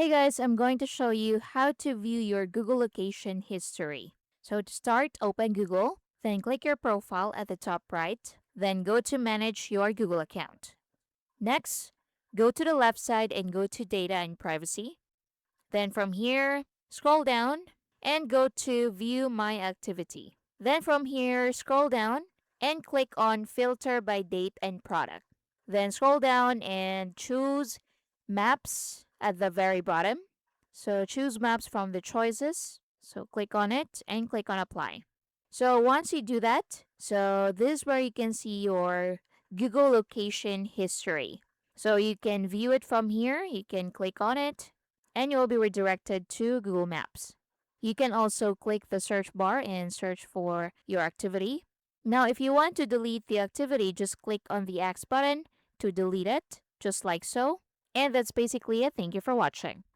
Hey guys, I'm going to show you how to view your Google location history. So to start, open Google, then click your profile at the top right, then go to manage your Google account. Next, go to the left side and go to data and privacy. Then from here, scroll down and go to view my activity. Then from here, scroll down and click on filter by date and product. Then scroll down and choose maps at the very bottom. So choose maps from the choices. So click on it and click on apply. So once you do that, so this is where you can see your Google location history. So you can view it from here. You can click on it and you will be redirected to Google Maps. You can also click the search bar and search for your activity. Now, if you want to delete the activity, just click on the X button to delete it, just like so. And that's basically it. Thank you for watching.